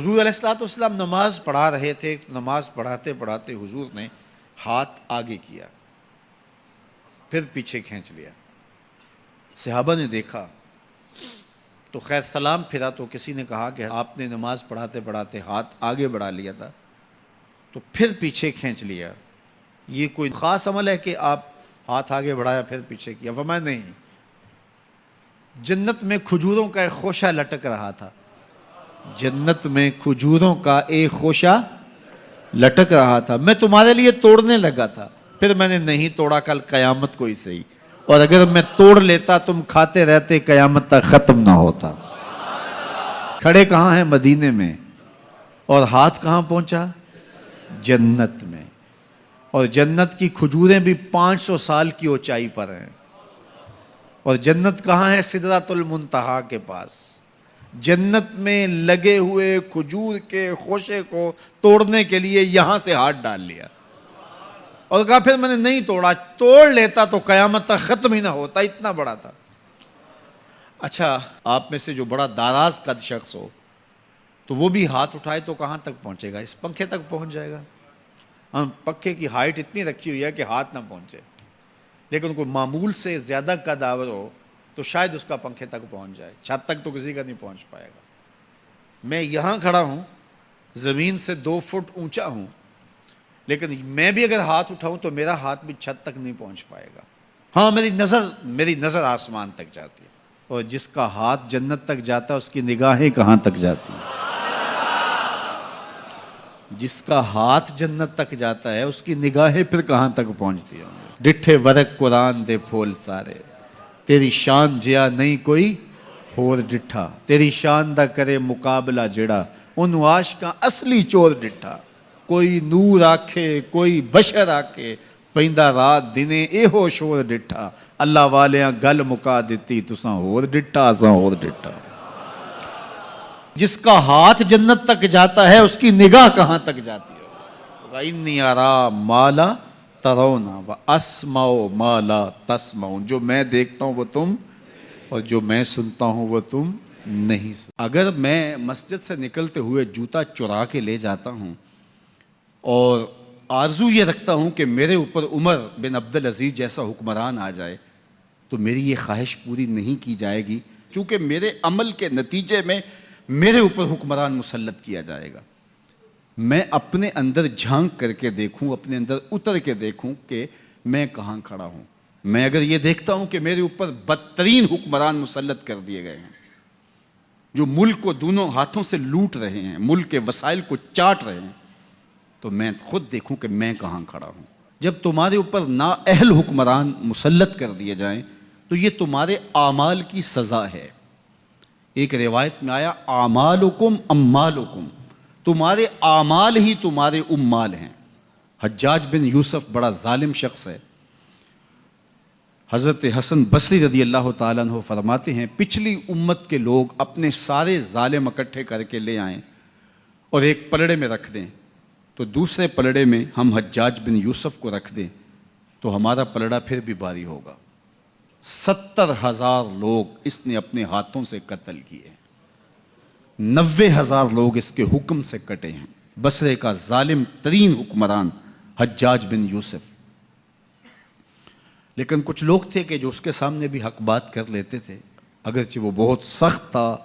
حضور علیہ الصلوۃ والسلام نماز پڑھا رہے تھے، نماز پڑھاتے پڑھاتے حضور نے ہاتھ آگے کیا، پھر پیچھے کھینچ لیا۔ صحابہ نے دیکھا تو خیر سلام پھرا تو کسی نے کہا کہ آپ نے نماز پڑھاتے پڑھاتے ہاتھ آگے بڑھا لیا تھا تو پھر پیچھے کھینچ لیا، یہ کوئی خاص عمل ہے کہ آپ ہاتھ آگے بڑھایا پھر پیچھے کیا؟ فرمایا نہیں، جنت میں کھجوروں کا ایک خوشہ لٹک رہا تھا، جنت میں کھجوروں کا ایک خوشہ لٹک رہا تھا، میں تمہارے لیے توڑنے لگا تھا، پھر میں نے نہیں توڑا، کل قیامت کو ہی صحیح، اور اگر میں توڑ لیتا تم کھاتے رہتے قیامت تک ختم نہ ہوتا۔ کھڑے کہاں ہیں؟ مدینے میں، اور ہاتھ کہاں پہنچا؟ جنت میں، اور جنت کی کھجوریں بھی 500 سال کی اونچائی پر ہیں، اور جنت کہاں ہے؟ سدرۃ المنتہا کے پاس۔ جنت میں لگے ہوئے کھجور کے خوشے کو توڑنے کے لیے یہاں سے ہاتھ ڈال لیا، اور کہا پھر میں نے نہیں توڑا، توڑ لیتا تو قیامت تک ختم ہی نہ ہوتا، اتنا بڑا تھا۔ اچھا، آپ میں سے جو بڑا داراز قد شخص ہو تو وہ بھی ہاتھ اٹھائے تو کہاں تک پہنچے گا؟ اس پنکھے تک پہنچ جائے گا۔ ہم پنکھے کی ہائٹ اتنی رکھی ہوئی ہے کہ ہاتھ نہ پہنچے، لیکن کوئی معمول سے زیادہ قد آور ہو تو شاید اس کا پنکھے تک پہنچ جائے، چھت تک تو کسی کا نہیں پہنچ پائے گا۔ میں یہاں کھڑا ہوں، زمین سے 2 فٹ اونچا ہوں، لیکن میں بھی اگر ہاتھ اٹھاؤں تو میرا ہاتھ بھی چھت تک نہیں پہنچ پائے گا۔ ہاں، میری نظر آسمان تک جاتی ہے، اور جس کا ہاتھ جنت تک جاتا ہے اس کی نگاہیں کہاں تک جاتی ہیں؟ جس کا ہاتھ جنت تک جاتا ہے اس کی نگاہیں پھر کہاں تک پہنچتی ہیں؟ ڈٹھے ورق قرآن دے پھول سارے، تیری شان جیا نہیں کوئی ہور ڈٹھا، تیری شان دا کرے مقابلہ جڑا ان عاشقاں اصلی چور ڈٹھا۔ کوئی نور آکھے کوئی بشر آکھے، پیندا رات دنے ایہو شور ڈٹھا، اللہ والیاں گل مکا دیتی تساں ہور ڈٹھا اساں ہور ڈٹھا۔ جس کا ہاتھ جنت تک جاتا ہے اس کی نگاہ کہاں تک جاتی ہے؟ وَإِنِّي أَرَىٰ مَا لَا تَرَوْنَ وَأَسْمَعُ مَا لَا تَسْمَعُونَ، جو میں دیکھتا ہوں وہ تم، اور جو میں سنتا ہوں وہ تم نہیں سنتے۔ اگر میں مسجد سے نکلتے ہوئے جوتا چرا کے لے جاتا ہوں اور آرزو یہ رکھتا ہوں کہ میرے اوپر عمر بن عبدالعزیز جیسا حکمران آ جائے تو میری یہ خواہش پوری نہیں کی جائے گی، کیونکہ میرے عمل کے نتیجے میں میرے اوپر حکمران مسلط کیا جائے گا۔ میں اپنے اندر جھانک کر کے دیکھوں، اپنے اندر اتر کے دیکھوں کہ میں کہاں کھڑا ہوں۔ میں اگر یہ دیکھتا ہوں کہ میرے اوپر بدترین حکمران مسلط کر دیے گئے ہیں، جو ملک کو دونوں ہاتھوں سے لوٹ رہے ہیں، ملک کے وسائل کو چاٹ رہے ہیں، تو میں خود دیکھوں کہ میں کہاں کھڑا ہوں۔ جب تمہارے اوپر نااہل حکمران مسلط کر دیے جائیں تو یہ تمہارے اعمال کی سزا ہے۔ ایک روایت میں آیا اعمالکم اموالکم، تمہارے اعمال ہی تمہارے اموال ہیں۔ حجاج بن یوسف بڑا ظالم شخص ہے۔ حضرت حسن بصری رضی اللہ تعالیٰ عنہ فرماتے ہیں پچھلی امت کے لوگ اپنے سارے ظالم اکٹھے کر کے لے آئیں اور ایک پلڑے میں رکھ دیں، تو دوسرے پلڑے میں ہم حجاج بن یوسف کو رکھ دیں تو ہمارا پلڑا پھر بھی باری ہوگا۔ 70,000 لوگ اس نے اپنے ہاتھوں سے قتل کیے، 90,000 لوگ اس کے حکم سے کٹے ہیں۔ بصرے کا ظالم ترین حکمران حجاج بن یوسف۔ لیکن کچھ لوگ تھے کہ جو اس کے سامنے بھی حق بات کر لیتے تھے، اگرچہ وہ بہت سخت تھا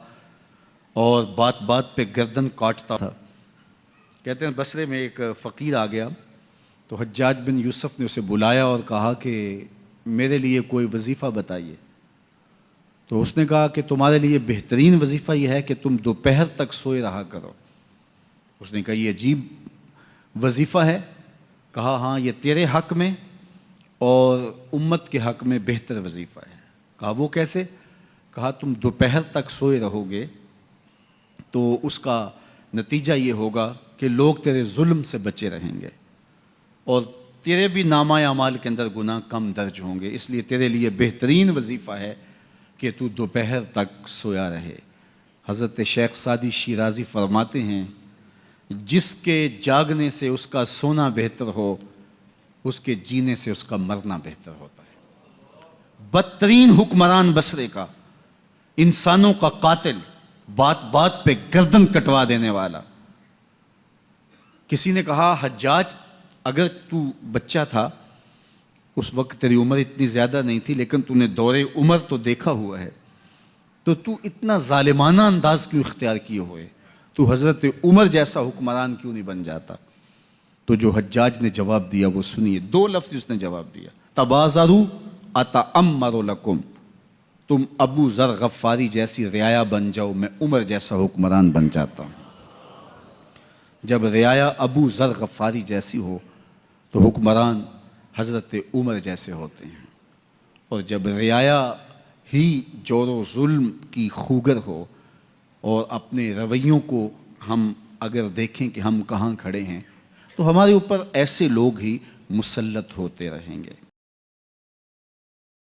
اور بات بات پہ گردن کاٹتا تھا۔ کہتے ہیں بصرے میں ایک فقیر آ گیا تو حجاج بن یوسف نے اسے بلایا اور کہا کہ میرے لیے کوئی وظیفہ بتائیے۔ تو اس نے کہا کہ تمہارے لیے بہترین وظیفہ یہ ہے کہ تم دوپہر تک سوئے رہا کرو۔ اس نے کہا یہ عجیب وظیفہ ہے۔ کہا ہاں، یہ تیرے حق میں اور امت کے حق میں بہتر وظیفہ ہے۔ کہا وہ کیسے؟ کہا تم دوپہر تک سوئے رہو گے تو اس کا نتیجہ یہ ہوگا کہ لوگ تیرے ظلم سے بچے رہیں گے اور تیرے بھی نامہ اعمال کے اندر گناہ کم درج ہوں گے، اس لیے تیرے لیے بہترین وظیفہ ہے کہ تو دوپہر تک سویا رہے۔ حضرت شیخ سعدی شیرازی فرماتے ہیں جس کے جاگنے سے اس کا سونا بہتر ہو، اس کے جینے سے اس کا مرنا بہتر ہوتا ہے۔ بدترین حکمران بصرے کا، انسانوں کا قاتل، بات بات پہ گردن کٹوا دینے والا. کسی نے کہا حجاج اگر تو بچہ تھا اس وقت تیری عمر اتنی زیادہ نہیں تھی لیکن تو نے دور عمر تو دیکھا ہوا ہے تو اتنا ظالمانہ انداز کیوں اختیار کیے ہوئے, تو حضرت عمر جیسا حکمران کیوں نہیں بن جاتا. تو جو حجاج نے جواب دیا وہ سنیے, 2 لفظ اس نے جواب دیا, تبازروا اتعمر لکم, تم ابو ذر غفاری جیسی رعایا بن جاؤ, میں عمر جیسا حکمران بن جاتا ہوں. جب رعایا ابو ذر غفاری جیسی ہو تو حکمران حضرت عمر جیسے ہوتے ہیں, اور جب رعایا ہی جور و ظلم کی خوگر ہو, اور اپنے رویوں کو ہم اگر دیکھیں کہ ہم کہاں کھڑے ہیں تو ہمارے اوپر ایسے لوگ ہی مسلط ہوتے رہیں گے.